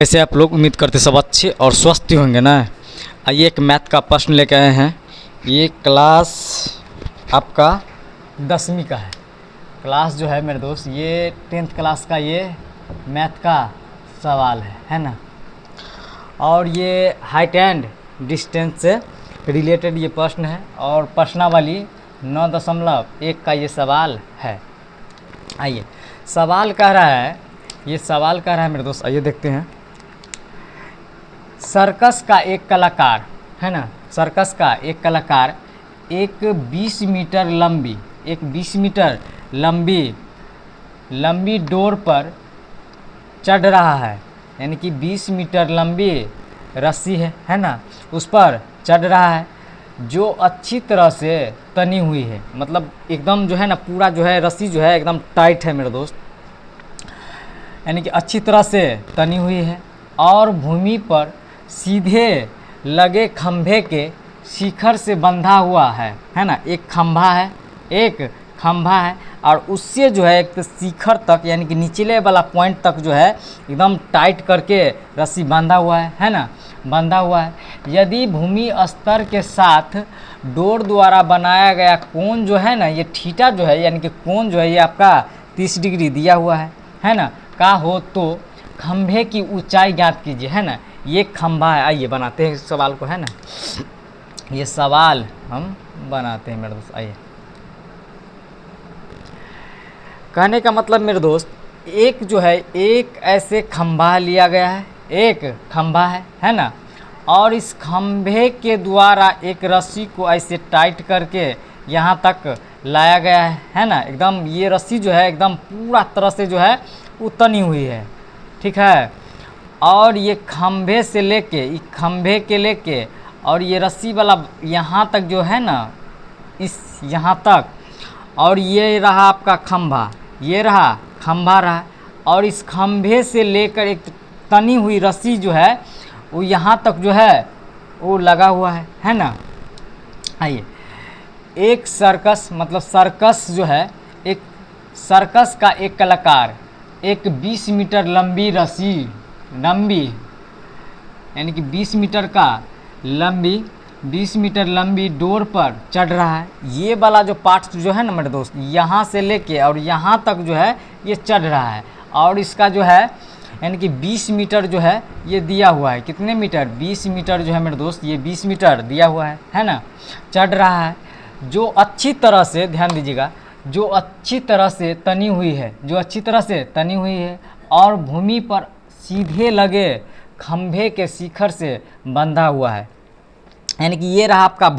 कैसे आप लोग? उम्मीद करते सब अच्छे और स्वस्थ ही होंगे ना। आइए एक मैथ का प्रश्न लेके आए हैं। ये क्लास आपका 10वीं का है। क्लास जो है मेरे दोस्त ये 10th क्लास का ये मैथ का सवाल है ना। और ये हाइट एंड डिस्टेंस से रिलेटेड ये प्रश्न है और प्रश्नावली 9.1 का ये सवाल है। आइए सवाल कह रहा है, ये सवाल कह रहा है मेरे दोस्त, आइए देखते हैं। सर्कस का एक कलाकार है ना, सर्कस का एक कलाकार एक 20 मीटर लंबी डोर पर चढ़ रहा है। यानी कि 20 मीटर लंबी रस्सी है ना, उस पर चढ़ रहा है जो अच्छी तरह से तनी हुई है। मतलब एकदम जो है ना, पूरा जो है रस्सी जो है एकदम टाइट है मेरे दोस्त, यानी कि अच्छी तरह से तनी हुई है और भूमि पर सीधे लगे खंभे के शिखर से बंधा हुआ है ना। एक खंभा है और उससे जो है एक तो शिखर तक यानी कि निचले वाला पॉइंट तक जो है एकदम टाइट करके रस्सी बांधा हुआ है ना, बंधा हुआ है। यदि भूमि स्तर के साथ डोर द्वारा बनाया गया कोण जो है ना, ये थीटा जो है यानी कि कोण जो है ये आपका 30 डिग्री दिया हुआ है ना, का हो तो खंभे की ऊंचाई ज्ञात कीजिए, है ना। ये खंभा है। आइए बनाते हैं इस सवाल को, है ना। ये सवाल हम बनाते हैं मेरे दोस्त। आइए, कहने का मतलब मेरे दोस्त, एक जो है एक ऐसे खंभा लिया गया है, एक खंभा है ना, और इस खंभे के द्वारा एक रस्सी को ऐसे टाइट करके यहाँ तक लाया गया है ना। एकदम ये रस्सी जो है एकदम पूरा तरह से जो है उतनी हुई है, ठीक है। और ये खंभे से लेके और ये रस्सी वाला यहाँ तक जो है ना, इस यहाँ तक, और ये रहा आपका खंभा, ये रहा खंभा रहा, और इस खंभे से लेकर एक तनी हुई रस्सी जो है वो यहाँ तक जो है वो लगा हुआ है ना। आइए, एक सर्कस मतलब सर्कस जो है, एक सर्कस का एक कलाकार एक 20 मीटर लंबी यानी कि 20 मीटर लंबी डोर पर चढ़ रहा है। ये वाला जो पार्ट जो है ना मेरे दोस्त, यहाँ से लेके और यहाँ तक जो है ये चढ़ रहा है, और इसका जो है यानी कि 20 मीटर जो है ये दिया हुआ है। कितने मीटर? 20 मीटर जो है मेरे दोस्त, ये 20 मीटर दिया हुआ है ना। चढ़ रहा है जो अच्छी तरह से, ध्यान दीजिएगा, जो अच्छी तरह से तनी हुई है और भूमि पर सीधे लगे खंभे के शिखर से बंधा हुआ है। यानी कि ये रहा आपका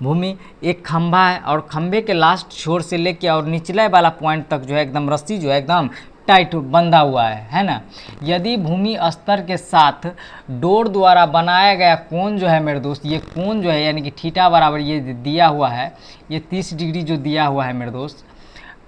भूमि, एक खंभा है और खंभे के लास्ट छोर से लेके और निचले वाला पॉइंट तक जो है एकदम रस्सी जो है एकदम टाइट बंधा हुआ है ना। यदि भूमि स्तर के साथ डोर द्वारा बनाया गया कोण जो है मेरे दोस्त, ये कोण जो है यानी कि थीटा बराबर ये दिया हुआ है, ये 30 डिग्री जो दिया हुआ है मेरे दोस्त,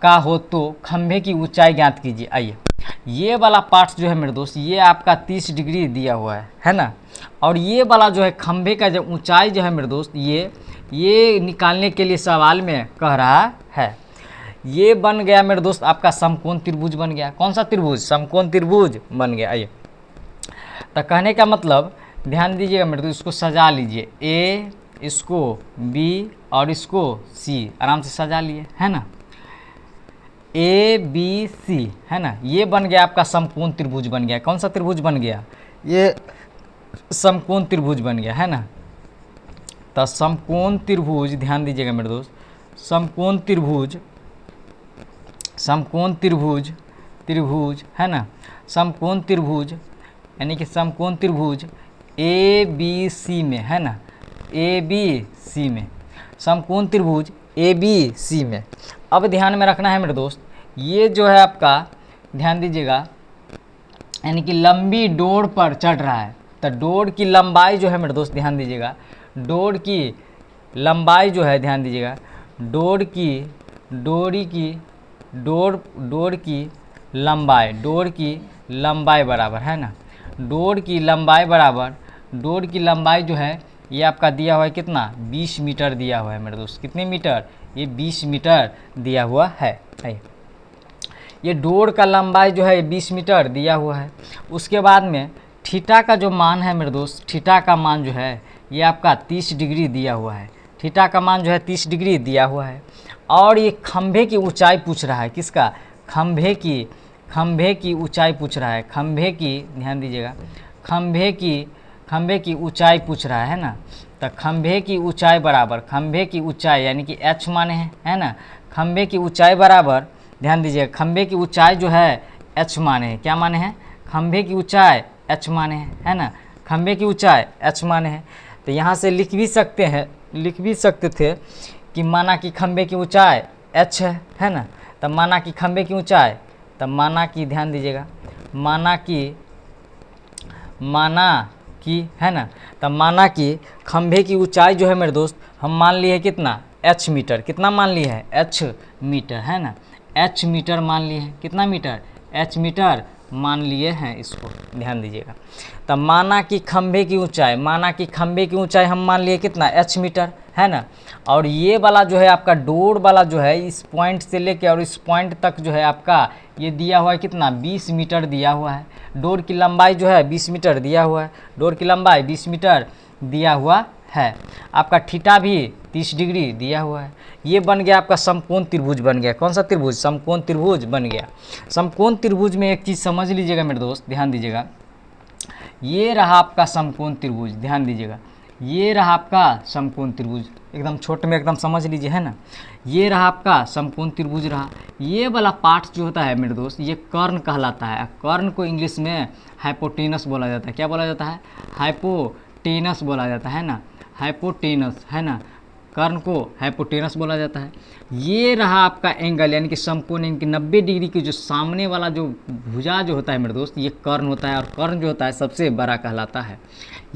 का हो तो खंभे की ऊंचाई ज्ञात कीजिए। आइए, ये वाला पार्ट जो है मेरे दोस्त, ये आपका 30 डिग्री दिया हुआ है ना, और ये वाला जो है खंभे का जो ऊंचाई जो है मेरे दोस्त, ये निकालने के लिए सवाल में कह रहा है। ये बन गया मेरे दोस्त आपका समकोण त्रिभुज बन गया। कौन सा त्रिभुज? समकोण त्रिभुज बन गया। आइए, तो कहने का मतलब, ध्यान दीजिएगा मेरे दोस्त, इसको सजा लीजिए, ए, इसको बी और इसको सी, आराम से सजा लिए, है ना। ए बी सी, है ना, ये बन गया आपका समकोण त्रिभुज बन गया। कौन सा त्रिभुज बन गया? ये समकोण त्रिभुज बन गया, है ना। तो समकोण त्रिभुज, ध्यान दीजिएगा मेरे दोस्त, समकोण त्रिभुज है ना, समकोण त्रिभुज यानी कि समकोण त्रिभुज ए बी सी में, है ना, ए बी सी में, समकोण त्रिभुज ए बी सी में। अब ध्यान में रखना है मेरे दोस्त, ये जो है आपका, ध्यान दीजिएगा, यानी कि लंबी डोर पर चढ़ रहा है। तो डोर की लंबाई जो है मेरे दोस्त, ध्यान दीजिएगा, डोर की लंबाई जो है, ध्यान दीजिएगा, डोर की लंबाई बराबर, है ना, डोर की लंबाई जो है ये आपका दिया हुआ है कितना? 20 मीटर दिया हुआ है मेरे दोस्त। कितने मीटर? ये 20 मीटर दिया हुआ है। ये डोर का लंबाई जो है 20 मीटर दिया हुआ है। उसके बाद में थीटा का जो मान है मेरे दोस्त, थीटा का मान जो है ये आपका 30 डिग्री दिया हुआ है। थीटा का मान जो है 30 डिग्री दिया हुआ है। और ये खंभे की ऊंचाई पूछ रहा है, किसका? खंभे की ऊंचाई पूछ रहा है। खंभे की, ध्यान दीजिएगा, खंभे की ऊंचाई पूछ रहा है ना। तो खंभे की ऊंचाई बराबर, खंभे की ऊंचाई यानी कि h माने है ना। खंभे की ऊंचाई बराबर, ध्यान दीजिएगा, खंभे की ऊंचाई जो है h माने है। क्या माने हैं? खंभे की ऊंचाई h माने है ना। खंभे की ऊंचाई h माने है। तो यहाँ से लिख भी सकते थे कि माना कि खंभे की ऊंचाई h है ना। तब माना कि खंभे की ऊंचाई, तब माना कि, ध्यान दीजिएगा, माना कि है ना। तब माना कि खंभे की ऊंचाई जो है मेरे दोस्त हम मान लिए है कितना? h metre. कितना मान लिए है? h मीटर है ना। h मीटर मान लिए हैं। कितना मीटर? h मीटर मान लिए हैं, इसको ध्यान दीजिएगा। तब माना कि खंभे की ऊंचाई, हम मान लिए कितना? h मीटर है ना। और ये वाला जो है आपका डोर वाला जो है इस पॉइंट से लेके और इस पॉइंट तक जो है आपका ये दिया हुआ है कितना? 20 मीटर दिया हुआ है। डोर की लंबाई जो है 20 मीटर दिया हुआ है। डोर की लंबाई 20 मीटर दिया हुआ है। आपका थीटा भी 30 डिग्री दिया हुआ है। ये बन गया आपका समकोण त्रिभुज बन गया। कौन सा त्रिभुज? समकोण त्रिभुज बन गया। समकोण त्रिभुज में एक चीज़ समझ लीजिएगा मेरे दोस्त, ध्यान दीजिएगा, ये रहा आपका समकोण त्रिभुज। ध्यान दीजिएगा, ये रहा आपका समकोण त्रिभुज, एकदम छोटे में एकदम समझ लीजिए, है ना। ये रहा आपका समकोण त्रिभुज रहा। ये वाला पार्ट जो होता है मेरे दोस्त ये कर्ण कहलाता है। कर्ण को इंग्लिश में हाइपोटेनस बोला जाता है। क्या बोला जाता है? हाइपोटेनस बोला जाता है ना। हाइपोटेनस है ना, कर्ण को हाइपोटेनस बोला जाता है। ये रहा आपका एंगल यानी कि समकोण, यानी कि 90 डिग्री की जो सामने वाला जो भुजा जो होता है मेरे दोस्त ये कर्ण होता है। और कर्ण जो होता है सबसे बड़ा कहलाता है।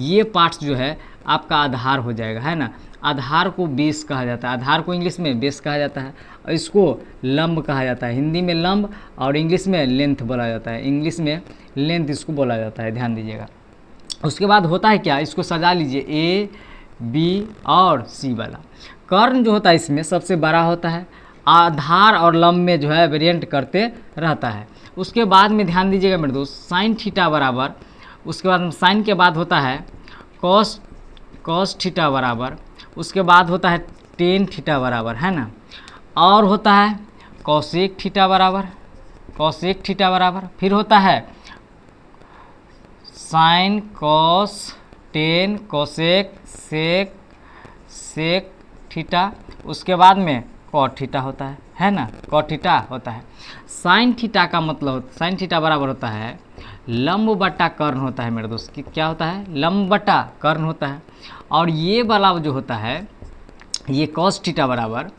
ये पार्ट्स जो है आपका आधार हो जाएगा, है ना। आधार को बेस कहा जाता है। आधार को इंग्लिश में बेस कहा जाता है और इसको लंब कहा जाता है। हिंदी में लंब और इंग्लिश में लेंथ बोला जाता है। इंग्लिश में लेंथ इसको बोला जाता है, ध्यान दीजिएगा। उसके बाद होता है क्या? इसको सजा लीजिए, ए बी और सी वाला। कर्ण जो होता है इसमें सबसे बड़ा होता है। आधार और लंब में जो है वेरिएंट करते रहता है। उसके बाद में ध्यान दीजिएगा मेरे दोस्त, साइन थीटा बराबर, उसके बाद साइन के बाद होता है कॉस थीटा बराबर, उसके बाद होता है टेन थीटा बराबर, है ना। और होता है कॉसेक थीटा बराबर, फिर होता है sine cos tan cosec sec theta, उसके बाद में कॉट थीटा होता है ना। कॉट थीटा होता है। साइन थीटा का मतलब, साइन थीटा बराबर होता है लंब बटा कर्ण होता है मेरे दोस्त। क्या होता है? लंब बटा कर्ण होता है। और ये वाला जो होता है ये कॉस थीटा बराबर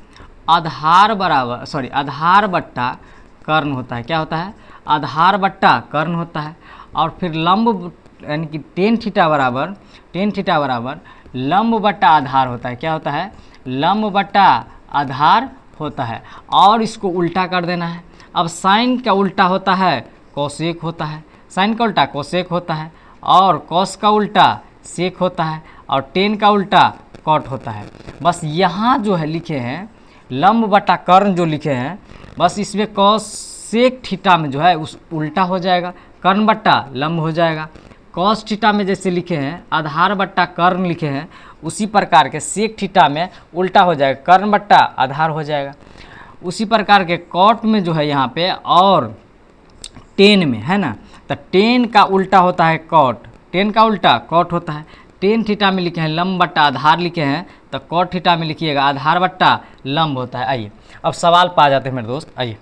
आधार बट्टा कर्ण होता है। क्या होता है? आधार बट्टा कर्ण होता है। और फिर लंब यानी कि टेन थीटा बराबर लंब बट्टा आधार होता है। क्या होता है? लंब बट्टा आधार होता है। और इसको उल्टा कर देना है। अब साइन का उल्टा होता है कोसेक होता है, साइन का उल्टा कोसेक होता है, और कॉस का उल्टा सेक होता है, और टेन का उल्टा कॉट होता है। बस यहाँ जो है लिखे हैं लंब बटा कर्ण जो लिखे हैं, बस इसमें कॉसेक थीटा में जो है उस उल्टा हो जाएगा, कर्ण बट्टा लंब हो जाएगा। कॉस थीटा में जैसे लिखे हैं आधार बट्टा कर्ण लिखे हैं, उसी प्रकार के सेक थीटा में उल्टा हो जाएगा, कर्ण बट्टा आधार हो जाएगा। उसी प्रकार के कॉट में जो है यहाँ पे और टेन में, है ना, तो टेन का उल्टा होता है कॉट, टेन का उल्टा कॉट होता है। टेन थीटा में लिखे हैं लंब बट्टा आधार लिखे हैं, तो कॉट थीटा में लिखिएगा आधार बट्टा लंब होता है। आइए अब सवाल पर आ जाते हैं मेरे दोस्त, आइए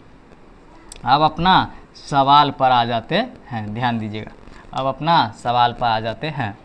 अब अपना सवाल पर आ जाते हैं, ध्यान दीजिएगा, अब अपना सवाल पर आ जाते हैं।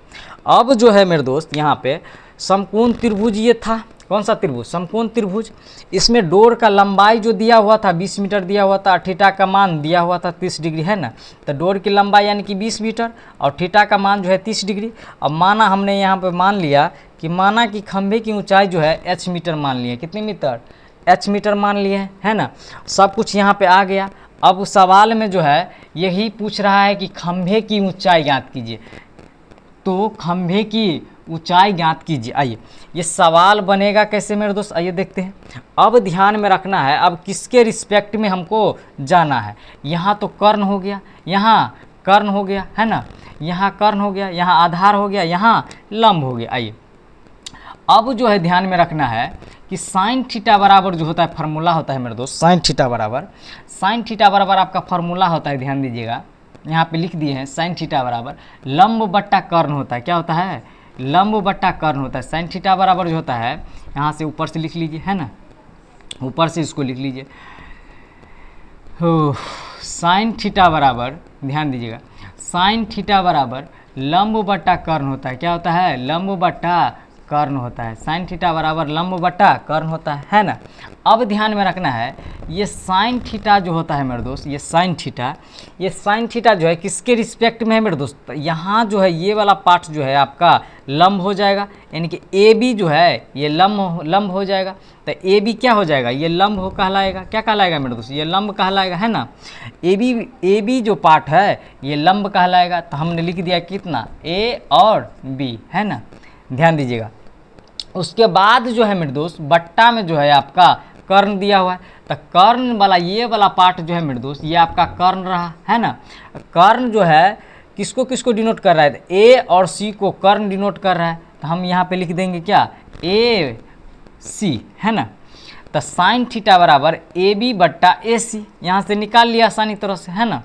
अब जो है मेरे दोस्त यहाँ पे समकोण त्रिभुज ये था, कौन सा त्रिभुज? समकोण त्रिभुज। इसमें डोर का लंबाई जो दिया हुआ था 20 मीटर दिया हुआ था, थीटा का मान दिया हुआ था 30 डिग्री, है ना। तो डोर की लंबाई यानी कि 20 मीटर और थीटा का मान जो है 30 डिग्री। अब माना हमने यहाँ पे मान लिया कि माना कि खंभे की ऊंचाई जो है h मीटर मान लिए। कितने मीटर? h मीटर मान लिए, है ना। सब कुछ यहाँ पे आ गया। अब उस सवाल में जो है यही पूछ रहा है कि खंभे की ऊंचाई ज्ञात कीजिए। तो खंभे की ऊंचाई ज्ञात कीजिए। आइए ये सवाल बनेगा कैसे मेरे दोस्त, आइए देखते हैं। अब ध्यान में रखना है, अब किसके रिस्पेक्ट में हमको जाना है। यहाँ तो कर्ण हो गया, यहाँ कर्ण हो गया है ना, यहाँ कर्ण हो गया, यहाँ आधार हो गया, यहाँ लंब हो गया। आइए अब जो है ध्यान में रखना है कि साइन थीटा बराबर जो होता है फार्मूला होता है मेरे दोस्त, साइन थीटा बराबर आपका फार्मूला होता है, ध्यान दीजिएगा यहाँ पे लिख दिए हैं। साइन थीटा बराबर लंब बट्टा कर्ण होता है, क्या होता है, लंब बट्टा कर्ण होता है। साइन थीटा बराबर जो होता है, यहाँ से ऊपर से लिख लीजिए है ना, ऊपर से इसको लिख लीजिए। साइन थीटा बराबर, ध्यान दीजिएगा, साइन थीटा बराबर लंब बट्टा कर्ण होता है, क्या होता है, लंब बट्टा कर्ण होता है। साइन थीटा बराबर लंब बट्टा कर्ण होता है ना। अब ध्यान में रखना है, ये साइन थीटा जो होता है मेरे दोस्त, ये साइन थीटा जो है किसके रिस्पेक्ट में है मेरे दोस्त, यहाँ जो है ये वाला पार्ट जो है आपका लंब हो जाएगा, यानी कि ए बी जो है ये लंब हो जाएगा। तो ए बी क्या हो जाएगा, ये लंब हो कहलाएगा, क्या कहलाएगा मेरे दोस्त, ये लंब कहलाएगा है ना। ए बी जो पार्ट है ये लंब कहलाएगा। तो हमने लिख दिया कितना, ए और बी है ना, ध्यान दीजिएगा। उसके बाद जो है मेरे दोस्त बट्टा में जो है आपका कर्ण दिया हुआ है, तो कर्ण वाला ये वाला पार्ट जो है मेरे दोस्त ये आपका कर्ण रहा है ना। कर्ण जो है किसको किसको डिनोट कर रहा है, ए और सी को कर्ण डिनोट कर रहा है। तो हम यहाँ पे लिख देंगे क्या, ए सी है ना। तो साइन थीटा बराबर ए बी बट्टा ए सी, यहाँ से निकाल लिया आसानी तरह से है ना।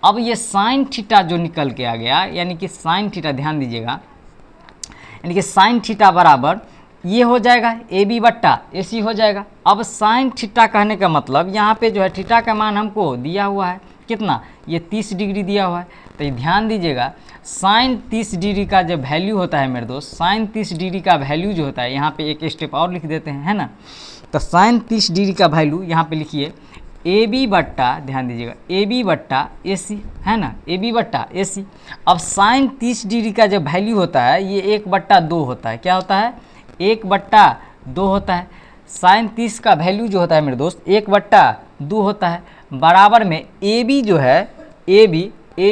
अब ये साइन थीटा जो निकल के आ गया, यानी कि साइन थीटा, ध्यान दीजिएगा, यानी कि साइन थीटा बराबर ये हो जाएगा ए बी बट्टा ए सी हो जाएगा। अब साइन थीटा कहने का मतलब यहाँ पे जो है थीटा का मान हमको दिया हुआ है कितना, ये 30 डिग्री दिया हुआ है। तो ये ध्यान दीजिएगा, साइन 30 डिग्री का जो वैल्यू होता है मेरे दोस्त, साइन 30 डिग्री का वैल्यू जो होता है, यहाँ पे एक स्टेप और लिख देते हैं है ना। तो साइन 30 डिग्री का वैल्यू यहाँ पे लिखिए ए बी बट्टा, ध्यान दीजिएगा, ए बी बट्टा ए सी है ना, ए बी बट्टा ए सी। अब साइन 30 डिग्री का जो वैल्यू होता है ये 1/2 होता है, क्या होता है, 1/2 होता है। साइन 30 का वैल्यू जो होता है मेरे दोस्त 1/2 होता है। बराबर में ए बी जो है, ए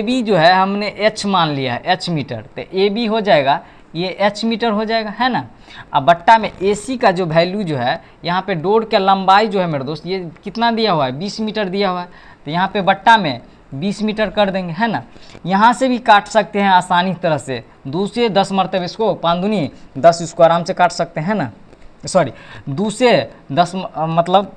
बी जो है हमने एच मान लिया है, एच मीटर, तो ए बी हो जाएगा ये एच मीटर हो जाएगा है ना। अब बट्टा में ए सी का जो वैल्यू जो है, यहाँ पे डोर का लंबाई जो है मेरे दोस्त ये कितना दिया हुआ है, 20 मीटर दिया हुआ है। तो यहाँ पे बट्टा में 20 मीटर कर देंगे है ना। यहाँ से भी काट सकते हैं आसानी तरह से, 2 से 10 मरतबे इसको 5 दूनी 10 इसको आराम से काट सकते हैं ना, सॉरी 2 से 10 मतलब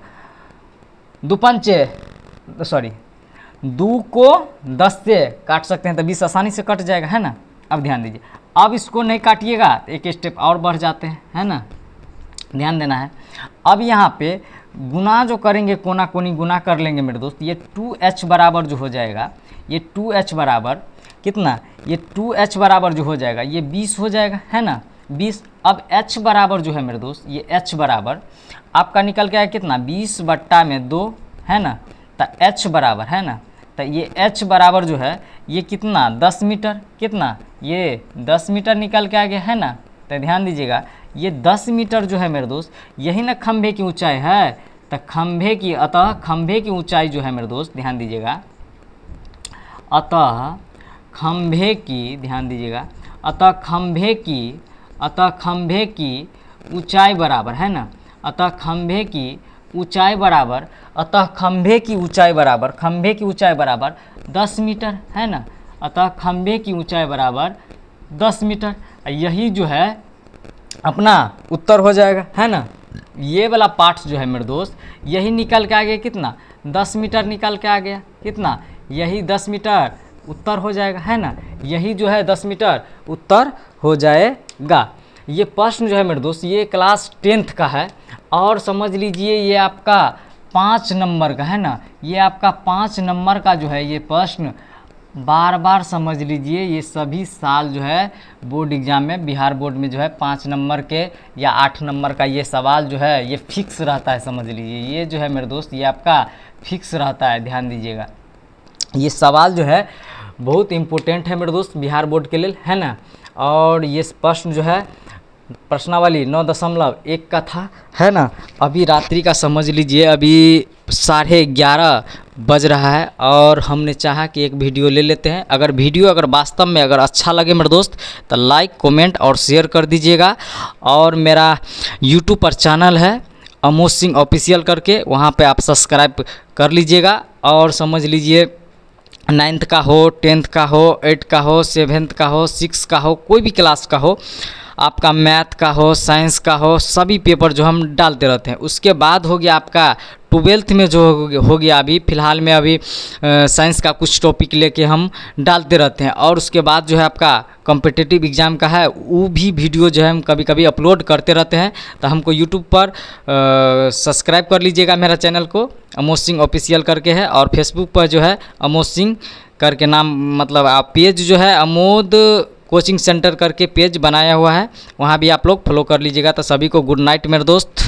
2 को 10 से काट सकते हैं, तो 20 आसानी से कट जाएगा है ना। अब ध्यान दीजिए, अब इसको नहीं काटिएगा तो एक स्टेप और बढ़ जाते हैं है ना, ध्यान देना है। अब यहाँ पे गुना जो करेंगे, कोना कोनी गुना कर लेंगे मेरे दोस्त, ये 2h बराबर जो हो जाएगा, ये 2h बराबर कितना, ये 2h बराबर जो हो जाएगा ये 20 हो जाएगा है ना, 20। अब h बराबर जो है मेरे दोस्त, ये h बराबर आपका निकल के आया कितना, 20/2 है ना। तो h बराबर है ना, तो ये h बराबर जो है ये कितना, 10 मीटर, कितना, ये 10 मीटर निकल के आ गया है ना। तो ध्यान दीजिएगा, ये 10 मीटर जो है मेरे दोस्त यही ना खंभे की ऊंचाई है। तो खंभे की, अतः खंभे की ऊंचाई जो है मेरे दोस्त, ध्यान दीजिएगा, अतः खंभे की, ध्यान दीजिएगा, अतः खंभे की ऊंचाई बराबर है ना, अतः खंभे की ऊंचाई बराबर, खंभे की ऊंचाई बराबर 10 मीटर है ना। अतः खंभे की ऊंचाई बराबर 10 मीटर, यही जो है अपना उत्तर हो जाएगा है ना। ये वाला पार्ट जो है मेरे दोस्त यही निकल के आ गया कितना, 10 मीटर निकल के आ गया कितना, यही 10 मीटर उत्तर हो जाएगा है ना, यही जो है 10 मीटर उत्तर हो जाएगा। ये प्रश्न जो है मेरे दोस्त ये क्लास 10th का है, और समझ लीजिए ये आपका 5 नंबर का है ना। ये आपका 5 नंबर का जो है ये प्रश्न बार बार समझ लीजिए, ये सभी साल जो है बोर्ड एग्जाम में, बिहार बोर्ड में जो है 5 नंबर के या 8 नंबर का ये सवाल जो है ये फिक्स रहता है, समझ लीजिए। ये जो है मेरे दोस्त ये आपका फिक्स रहता है, ध्यान दीजिएगा। ये सवाल जो है बहुत इम्पोर्टेंट है मेरे दोस्त बिहार बोर्ड के लिए है ना। और ये प्रश्न जो है प्रश्नावली 9.1 का था है ना। अभी रात्रि का समझ लीजिए, अभी 11:30 बज रहा है और हमने चाहा कि एक वीडियो ले लेते हैं। अगर वीडियो अगर वास्तव में अगर अच्छा लगे मेरे दोस्त तो लाइक कमेंट और शेयर कर दीजिएगा। और मेरा यूट्यूब पर चैनल है अमोद सिंह ऑफिशियल करके, वहाँ पे आप सब्सक्राइब कर लीजिएगा। और समझ लीजिए 9th का हो, 10th का हो, 8th का हो, 7th का हो, 6th का हो, कोई भी क्लास का हो, आपका मैथ का हो, साइंस का हो, सभी पेपर जो हम डालते रहते हैं। उसके बाद हो गया आपका 12th में जो हो गया, अभी फ़िलहाल में अभी साइंस का कुछ टॉपिक लेके हम डालते रहते हैं। और उसके बाद जो है आपका कॉम्पिटिटिव एग्ज़ाम का है, वो भी वीडियो जो है हम कभी कभी अपलोड करते रहते हैं। तो हमको यूट्यूब पर सब्सक्राइब कर लीजिएगा, मेरा चैनल को अमोद सिंह ऑफिशियल करके है। और फेसबुक पर जो है अमोद सिंह करके नाम, मतलब आप पेज जो है अमोद कोचिंग सेंटर करके पेज बनाया हुआ है, वहाँ भी आप लोग फॉलो कर लीजिएगा। तो सभी को गुड नाइट मेरे दोस्त।